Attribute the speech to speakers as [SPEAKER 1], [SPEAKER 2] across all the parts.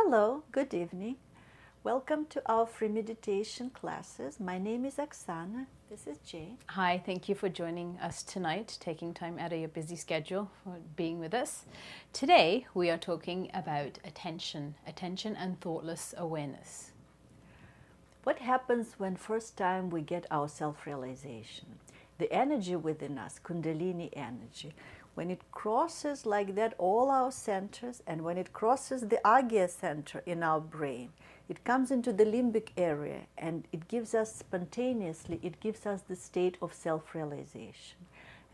[SPEAKER 1] Hello, good evening. Welcome to our free meditation classes. My name is Oksana. This is Jane.
[SPEAKER 2] Hi, thank you for joining us tonight, taking time out of your busy schedule for being with us. Today we are talking about attention and thoughtless awareness.
[SPEAKER 1] What happens when first time we get our self-realization? The energy within us, Kundalini energy, when it crosses like that all our centers, and when it crosses the Agya center in our brain, it comes into the limbic area and it gives us spontaneously, it gives us the state of self-realization.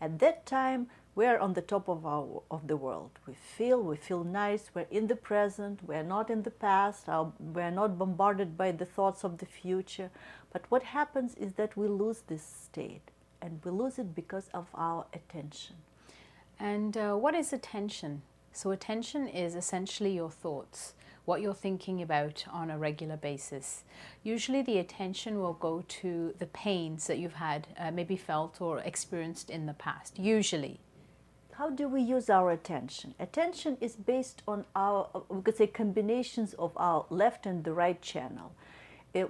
[SPEAKER 1] At that time, we're on the top of the world. We feel nice, we're in the present, we're not in the past, we're not bombarded by the thoughts of the future. But what happens is that we lose this state, and we lose it because of our attention.
[SPEAKER 2] And what is attention? So attention is essentially your thoughts, what you're thinking about on a regular basis. Usually the attention will go to the pains that you've had, maybe felt or experienced in the past, usually.
[SPEAKER 1] How do we use our attention? Attention is based on our, we could say, combinations of our left and the right channel.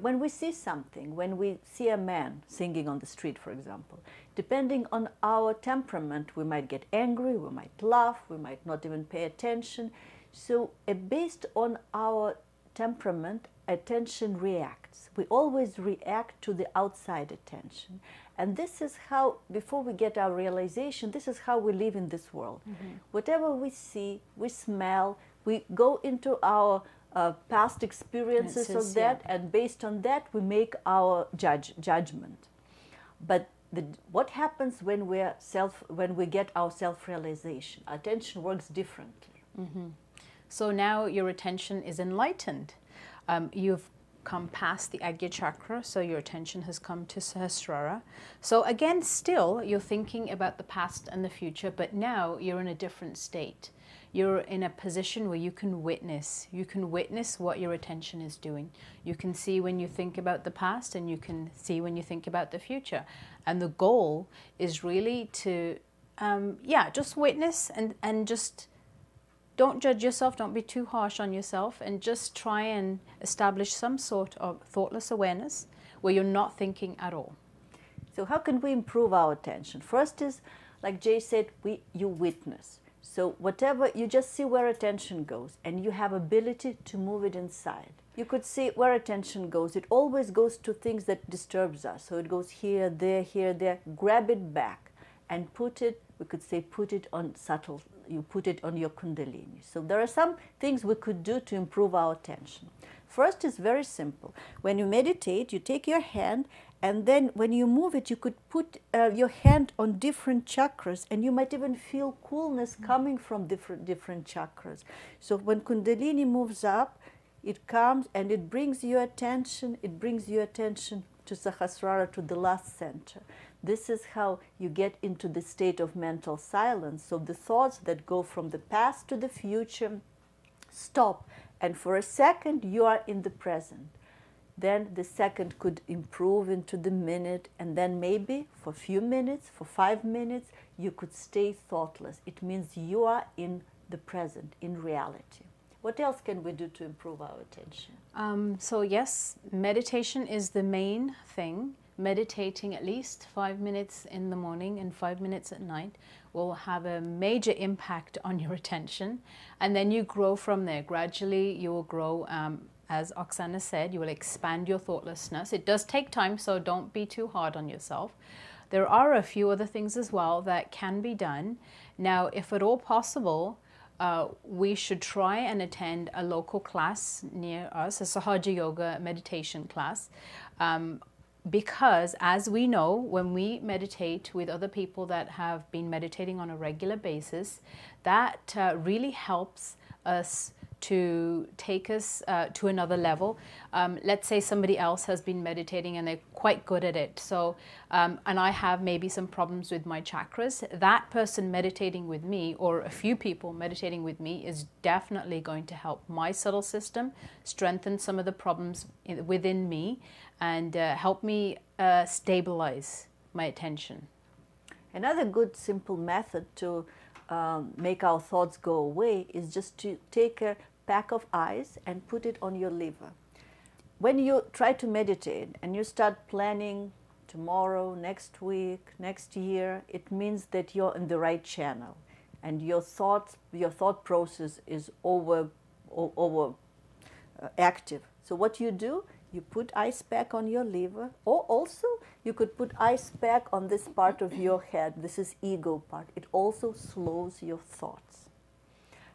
[SPEAKER 1] When we see something, when we see a man singing on the street, for example, depending on our temperament, we might get angry, we might laugh, we might not even pay attention. So based on our temperament, attention reacts. We always react to the outside attention. And this is how, before we get our realization, this is how we live in this world. Mm-hmm. Whatever we see, we smell, we go into our past experiences of that, and based on that we make our judgment. But what happens when we get our self-realization? Attention works differently.
[SPEAKER 2] Mm-hmm. So now your attention is enlightened. You've come past the Agya chakra, so your attention has come to Sahasrara. So again, still you're thinking about the past and the future, but now you're in a different state. You're in a position where you can witness what your attention is doing. You can see when you think about the past, and you can see when you think about the future. And the goal is really to, just witness and just don't judge yourself, don't be too harsh on yourself, and just try and establish some sort of thoughtless awareness where you're not thinking at all.
[SPEAKER 1] So how can we improve our attention? First is, like Jay said, you witness. So whatever, you just see where attention goes, and you have ability to move it inside. You could see where attention goes. It always goes to things that disturbs us. So it goes here, there. Grab it back and put it, we could say, put it on subtle, you put it on your Kundalini. So there are some things we could do to improve our attention. First is very simple. When you meditate, you take your hand, and then when you move it, you could put your hand on different chakras, and you might even feel coolness coming from different chakras. So when Kundalini moves up, it comes and it brings your attention, to Sahasrara, to the last center. This is how you get into the state of mental silence. So the thoughts that go from the past to the future stop, and for a second you are in the present. Then the second could improve into the minute, and then maybe for a few minutes, for 5 minutes, you could stay thoughtless. It means you are in the present, in reality. What else can we do to improve our attention?
[SPEAKER 2] So yes, meditation is the main thing. Meditating at least 5 minutes in the morning and 5 minutes at night will have a major impact on your attention. And then you grow from there. Gradually you will grow. As Oksana said, you will expand your thoughtlessness. It does take time, so don't be too hard on yourself. There are a few other things as well that can be done. Now, if at all possible, we should try and attend a local class near us, a Sahaja Yoga meditation class. Because as we know, when we meditate with other people that have been meditating on a regular basis, that really helps us to take us to another level. Let's say somebody else has been meditating and they're quite good at it. So, and I have maybe some problems with my chakras. That person meditating with me, or a few people meditating with me, is definitely going to help my subtle system, strengthen some of the problems within me, and help me stabilize my attention.
[SPEAKER 1] Another good simple method to make our thoughts go away is just to take a pack of ice and put it on your liver. When you try to meditate and you start planning tomorrow, next week, next year, it means that you're in the right channel and your thought process is over active. So what you do, you put ice pack on your liver, or also you could put ice pack on this part of your head. This is ego part. It also slows your thoughts.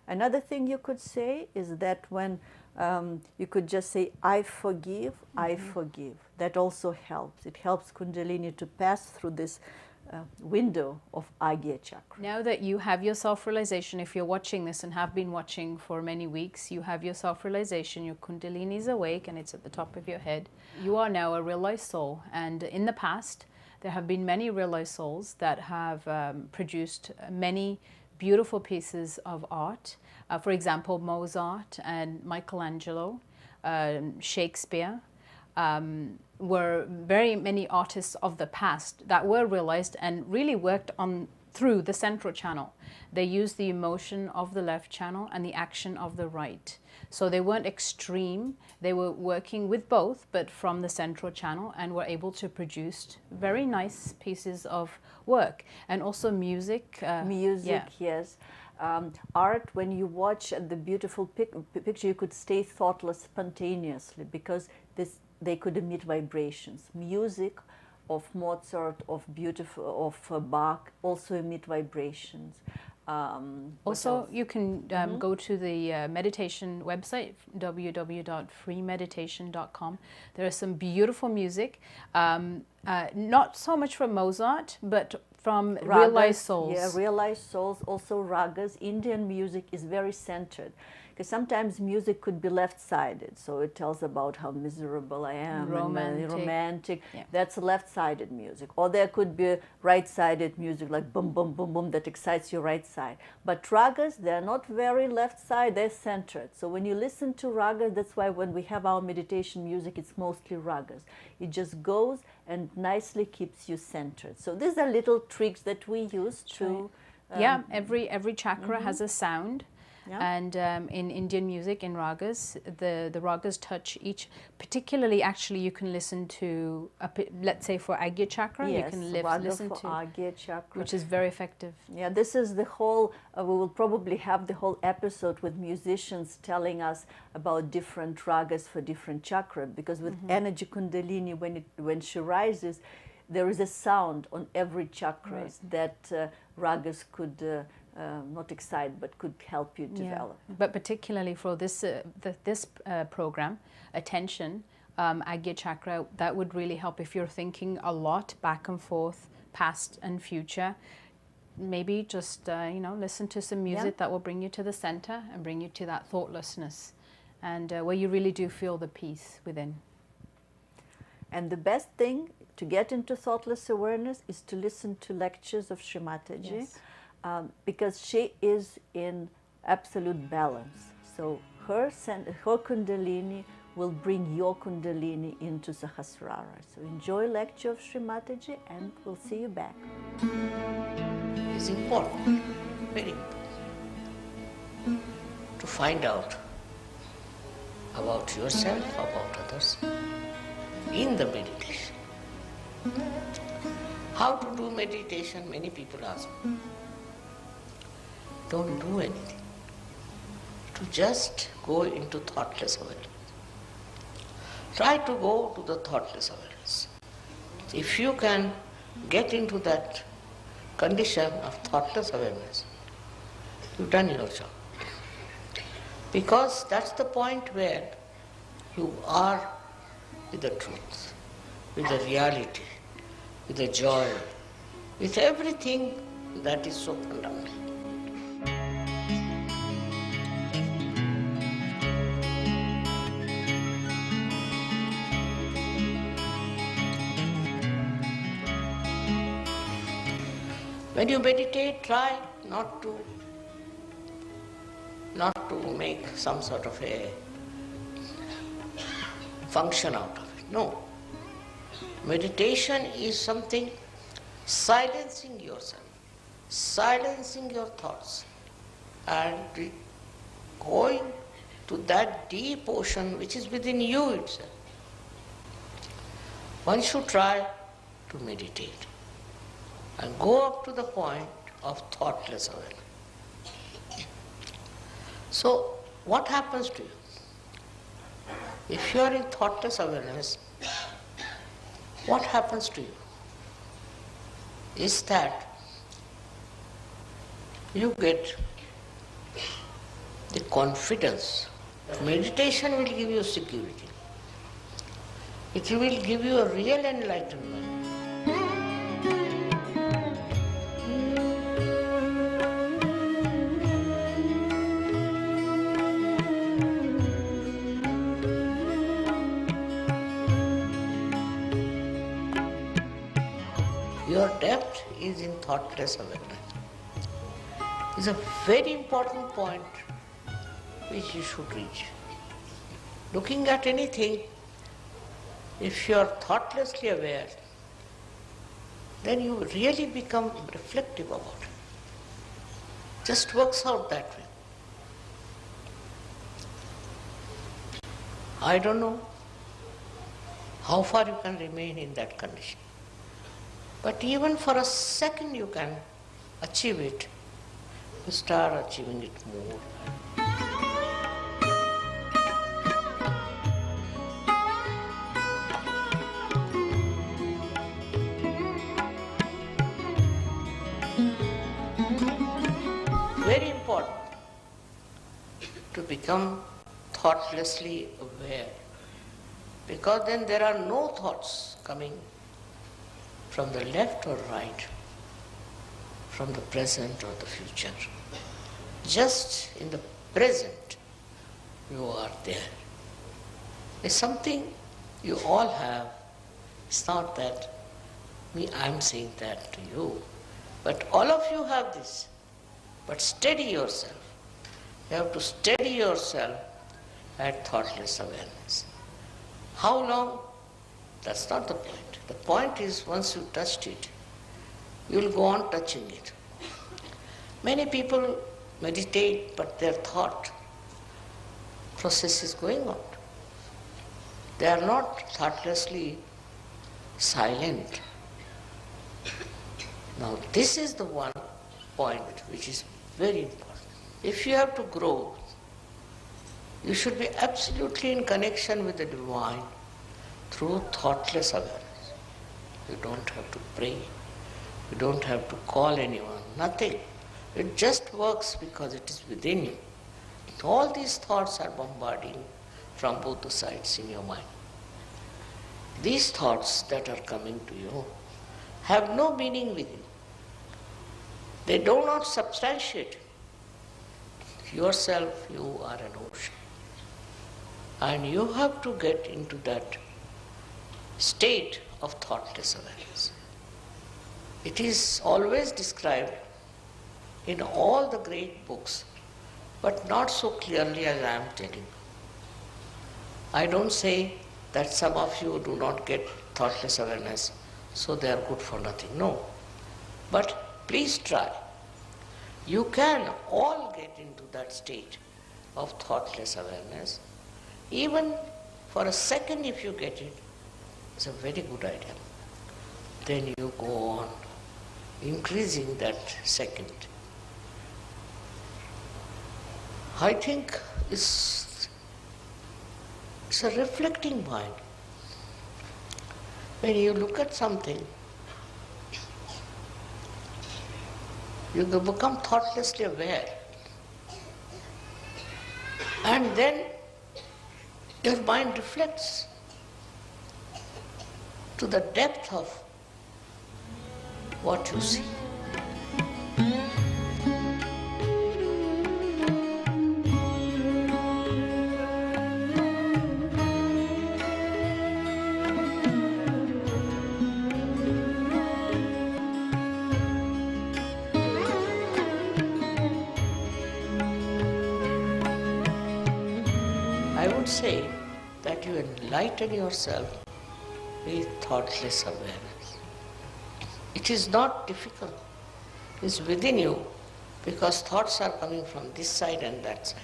[SPEAKER 1] Another thing you could say is that when you could just say, I forgive, I forgive. That also helps. It helps Kundalini to pass through this window of Agya chakra.
[SPEAKER 2] Now that you have your self-realization, if you're watching this and have been watching for many weeks, you have your self-realization, your Kundalini is awake and it's at the top of your head. You are now a realized soul, and in the past there have been many realized souls that have produced many beautiful pieces of art. For example, Mozart and Michelangelo, Shakespeare, were very many artists of the past that were realized and really worked on through the central channel. They used the emotion of the left channel and the action of the right. So they weren't extreme. They were working with both, but from the central channel, and were able to produce very nice pieces of work. And also music.
[SPEAKER 1] Yes. Art, when you watch the beautiful picture, you could stay thoughtless spontaneously because they could emit vibrations. Music of Mozart, of Bach, also emit vibrations.
[SPEAKER 2] Also, you can go to the meditation website, www.freemeditation.com. There is some beautiful music, not so much from Mozart, but from
[SPEAKER 1] Ragas,
[SPEAKER 2] realized souls.
[SPEAKER 1] Yeah, realized souls, also ragas. Indian music is very centered. Because sometimes music could be left-sided, so it tells about how miserable I am, romantic.
[SPEAKER 2] Yeah.
[SPEAKER 1] That's left-sided music. Or there could be right-sided music, like boom, boom, boom, boom, that excites your right side. But ragas, they're not very left-side, they're centered. So when you listen to ragas, that's why when we have our meditation music, it's mostly ragas. It just goes and nicely keeps you centered. So these are little tricks that we use to...
[SPEAKER 2] every chakra has a sound. Yeah. And in Indian music, in ragas, the ragas touch each. Particularly, actually, you can listen to, let's say for Agya chakra,
[SPEAKER 1] yes,
[SPEAKER 2] you can listen to
[SPEAKER 1] Agya chakra,
[SPEAKER 2] which is very effective.
[SPEAKER 1] Yeah, this is the whole. We will probably have the whole episode with musicians telling us about different ragas for different chakra. Because with energy Kundalini, when she rises, there is a sound on every chakra that ragas could. Not excite, but could help you develop.
[SPEAKER 2] But particularly for this program, attention, Agya chakra, that would really help if you're thinking a lot back and forth, past and future. Maybe just listen to some music that will bring you to the center and bring you to that thoughtlessness, and where you really do feel the peace within.
[SPEAKER 1] And the best thing to get into thoughtless awareness is to listen to lectures of Sri Mataji.
[SPEAKER 2] Yes.
[SPEAKER 1] Because she is in absolute balance. So her Kundalini will bring your Kundalini into Sahasrara. So enjoy lecture of Sri Mataji and we'll see you back.
[SPEAKER 3] It's important, very important, to find out about yourself, about others, in the meditation. How to do meditation, many people ask me. Don't do anything. To just go into thoughtless awareness. Try to go to the thoughtless awareness. If you can get into that condition of thoughtless awareness, you've done your job. Because that's the point where you are with the truth, with the reality, with the joy, with everything that is so fundamental. When you meditate, try not to make some sort of a function out of it. No. Meditation is something silencing yourself, silencing your thoughts, and going to that deep ocean which is within you itself. One should try to meditate and go up to the point of thoughtless awareness. So, what happens to you? If you are in thoughtless awareness, what happens to you is that you get the confidence. Meditation will give you security. It will give you a real enlightenment. Your depth is in thoughtless awareness. It's a very important point which you should reach. Looking at anything, if you are thoughtlessly aware, then you really become reflective about it. Just works out that way. I don't know how far you can remain in that condition. But even for a second you can achieve it. You start achieving it more. Very important to become thoughtlessly aware, because then there are no thoughts coming from the left or right, from the present or the future. Just in the present, you are there. It's something you all have. It's not that I'm saying that to you, but all of you have this. But steady yourself. You have to steady yourself at thoughtless awareness. How long? That's not the point. The point is, once you touched it, you will go on touching it. Many people meditate, but their thought process is going on. They are not thoughtlessly silent. Now, this is the one point which is very important. If you have to grow, you should be absolutely in connection with the divine through thoughtless awareness. You don't have to pray. You don't have to call anyone. Nothing. It just works because it is within you. All these thoughts are bombarding from both the sides in your mind. These thoughts that are coming to you have no meaning with you. They do not substantiate yourself. You are an ocean. And you have to get into that state of thoughtless awareness. It is always described in all the great books, but not so clearly as I am telling you. I don't say that some of you do not get thoughtless awareness, so they are good for nothing. No. But please try. You can all get into that state of thoughtless awareness. Even for a second, if you get it, it's a very good idea. Then you go on increasing that second. I think it's a reflecting mind. When you look at something, you become thoughtlessly aware. And then your mind reflects to the depth of what you see. I would say that you enlighten yourself with thoughtless awareness. It is not difficult. It's within you, because thoughts are coming from this side and that side.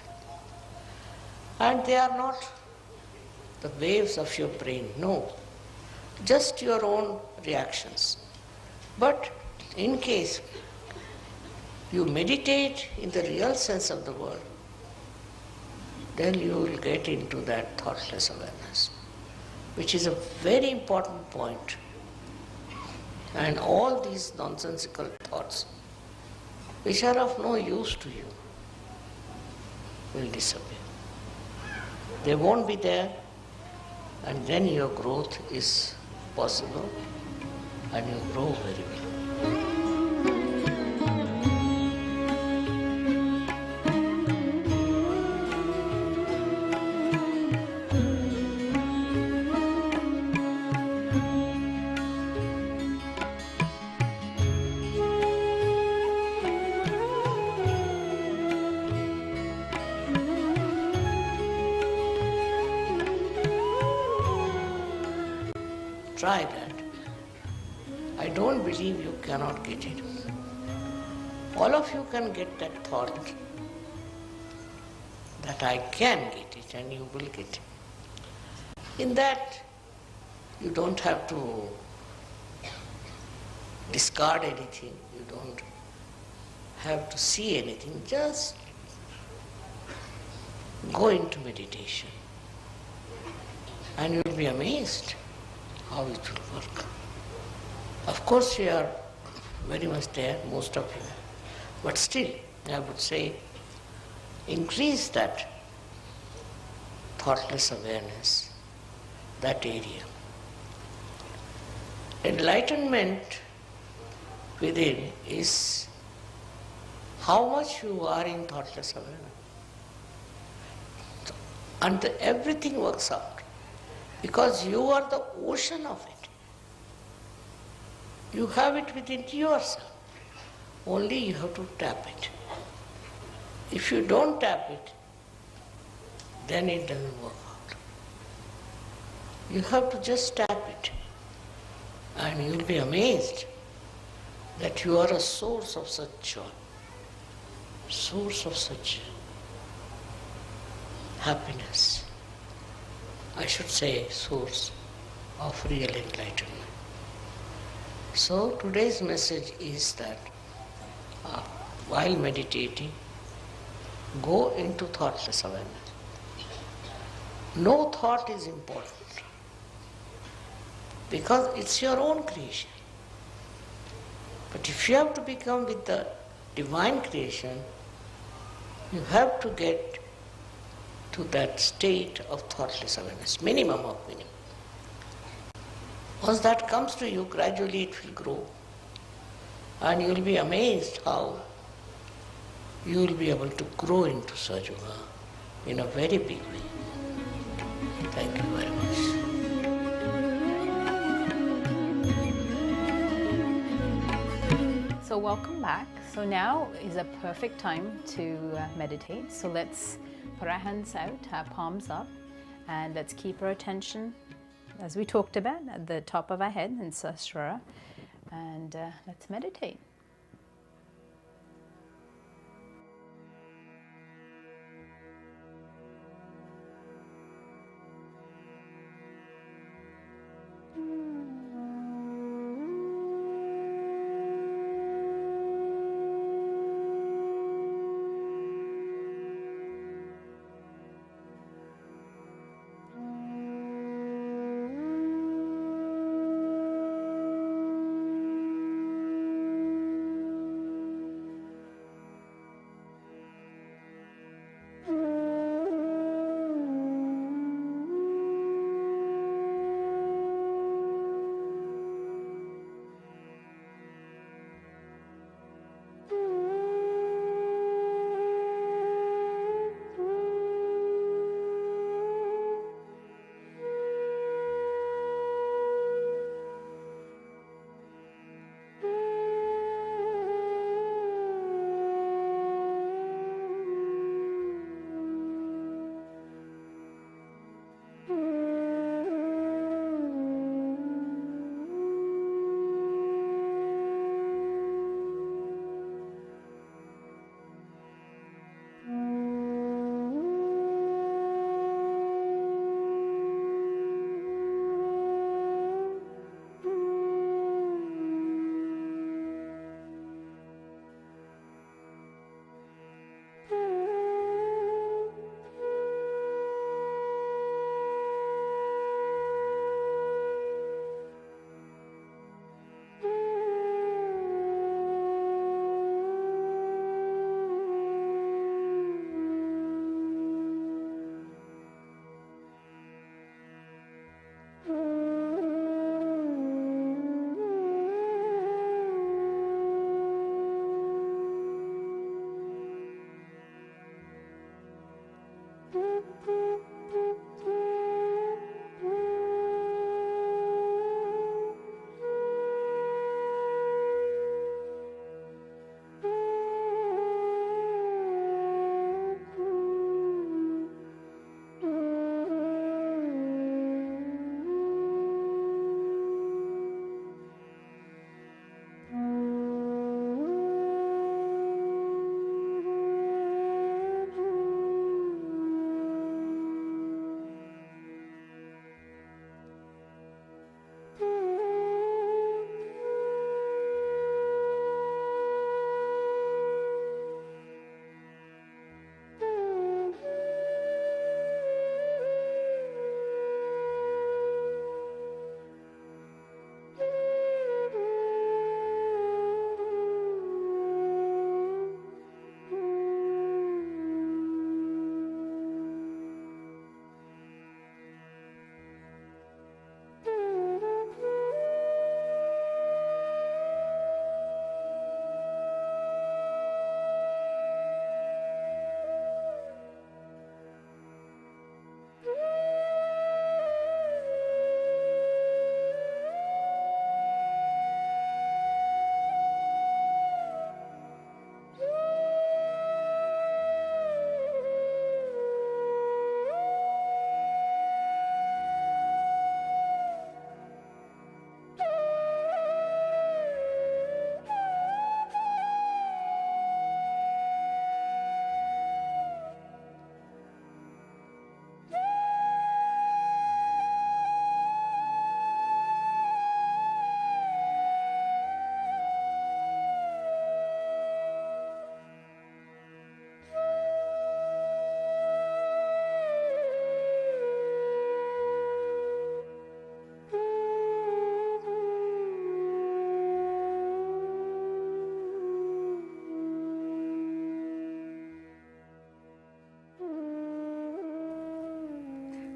[SPEAKER 3] And they are not the waves of your brain, no, just your own reactions. But in case you meditate in the real sense of the word, then you will get into that thoughtless awareness, which is a very important point. And all these nonsensical thoughts, which are of no use to you, will disappear. They won't be there, and then your growth is possible, and you grow very well. Try that. I don't believe you cannot get it. All of you can get that thought that I can get it, and you will get it. In that, you don't have to discard anything, you don't have to see anything, just go into meditation. And you will be amazed how it will work. Of course, you are very much there, most of you, but still, I would say, increase that thoughtless awareness, that area. Enlightenment within is how much you are in thoughtless awareness. And everything works out because you are the ocean of it. You have it within yourself. Only you have to tap it. If you don't tap it, then it doesn't work out. You have to just tap it, and you'll be amazed that you are a source of such joy, source of such happiness. I should say source of real enlightenment. So today's message is that while meditating, go into thoughtless awareness. No thought is important because it's your own creation. But if you have to become with the divine creation, you have to get to that state of thoughtless awareness, minimum of minimum. Once that comes to you, gradually it will grow. And you will be amazed how you will be able to grow into Sajoga in a very big way. Thank you very
[SPEAKER 2] much. So welcome back. So now is a perfect time to meditate. So let's put our hands out, our palms up, and let's keep our attention, as we talked about, at the top of our head in Sahasrara, and let's meditate.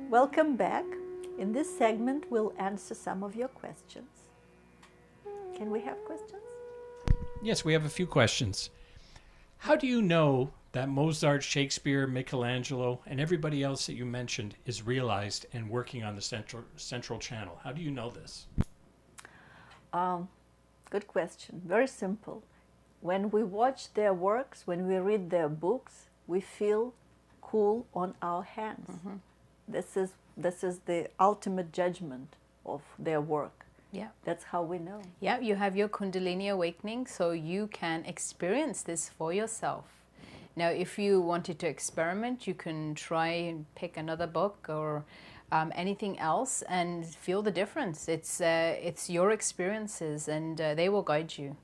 [SPEAKER 1] Welcome back. In this segment, we'll answer some of your questions. Can we have questions?
[SPEAKER 4] Yes, we have a few questions. How do you know that Mozart, Shakespeare, Michelangelo, and everybody else that you mentioned is realized and working on the central channel? How do you know this?
[SPEAKER 1] Good question. Very simple. When we watch their works, when we read their books, we feel cool on our hands. Mm-hmm. This is the ultimate judgment of their work.
[SPEAKER 2] Yeah.
[SPEAKER 1] That's how we know.
[SPEAKER 2] Yeah, you have your Kundalini awakening, so you can experience this for yourself. Now, if you wanted to experiment, you can try and pick another book or anything else and feel the difference. It's your experiences, and they will guide you.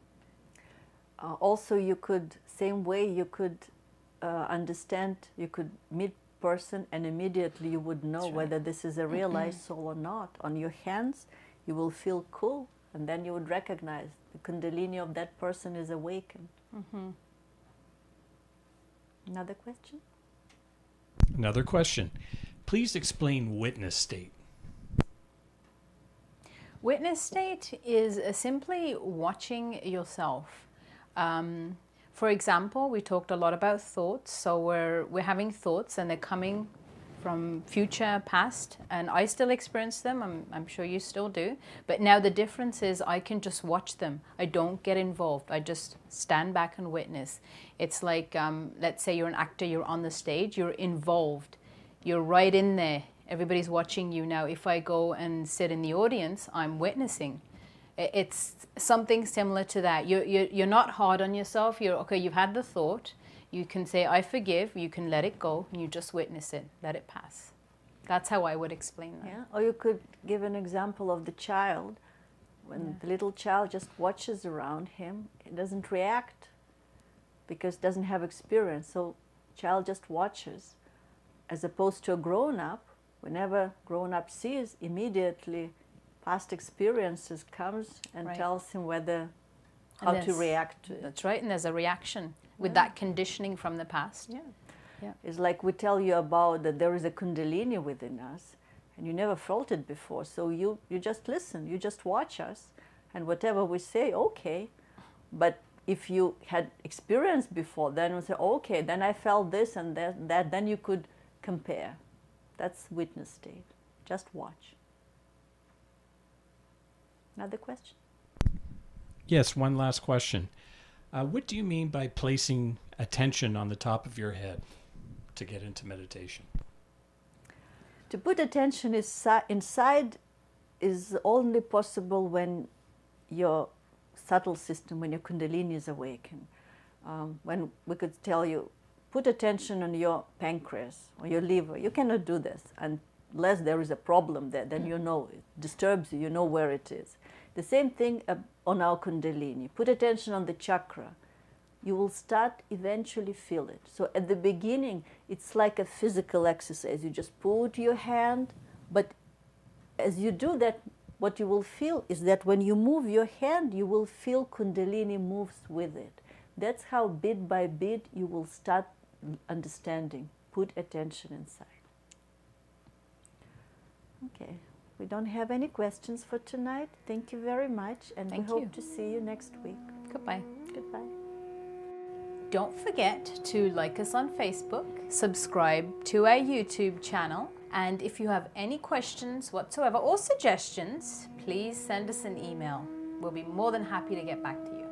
[SPEAKER 1] Also, you could, same way, you could understand, you could meet person and immediately you would know whether this is a realized soul or not. On your hands, you will feel cool, and then you would recognize the Kundalini of that person is awakened. Mm-hmm. Another question?
[SPEAKER 4] Another question. Please explain witness state.
[SPEAKER 2] Witness state is simply watching yourself. For example, we talked a lot about thoughts. So we're having thoughts and they're coming from future, past, and I still experience them. I'm sure you still do. But now the difference is I can just watch them. I don't get involved. I just stand back and witness. It's like, let's say you're an actor, you're on the stage, you're involved. You're right in there. Everybody's watching you. Now, if I go and sit in the audience, I'm witnessing. It's something similar to that. You're not hard on yourself. You've had the thought. You can say, I forgive. You can let it go. And you just witness it. Let it pass. That's how I would explain that.
[SPEAKER 1] Yeah. Or you could give an example of the child. When the little child just watches around him, it doesn't react because it doesn't have experience. So child just watches. As opposed to a grown-up, whenever grown-up sees, immediately past experiences comes and tells him how to react to it.
[SPEAKER 2] That's right, and there's a reaction with that conditioning from the past.
[SPEAKER 1] Yeah. It's like we tell you about that there is a Kundalini within us, and you never felt it before. So you just listen, you just watch us, and whatever we say, okay. But if you had experienced before, then you say, okay, then I felt this and that, then you could compare. That's witness state. Just watch. Another question?
[SPEAKER 4] Yes, one last question. What do you mean by placing attention on the top of your head to get into meditation?
[SPEAKER 1] To put attention inside is only possible when your subtle system, when your Kundalini is awakened. When we could tell you, put attention on your pancreas or your liver. You cannot do this unless there is a problem there. Then you know it disturbs you. You know where it is. The same thing on our Kundalini. Put attention on the chakra. You will start eventually feel it. So at the beginning, it's like a physical exercise. You just put your hand, but as you do that, what you will feel is that when you move your hand, you will feel Kundalini moves with it. That's how bit by bit you will start understanding. Put attention inside. Okay, we don't have any questions for tonight. Thank you very much, and we hope to see you next week.
[SPEAKER 2] Goodbye.
[SPEAKER 1] Goodbye.
[SPEAKER 2] Don't forget to like us on Facebook, subscribe to our YouTube channel, and if you have any questions whatsoever or suggestions, please send us an email. We'll be more than happy to get back to you.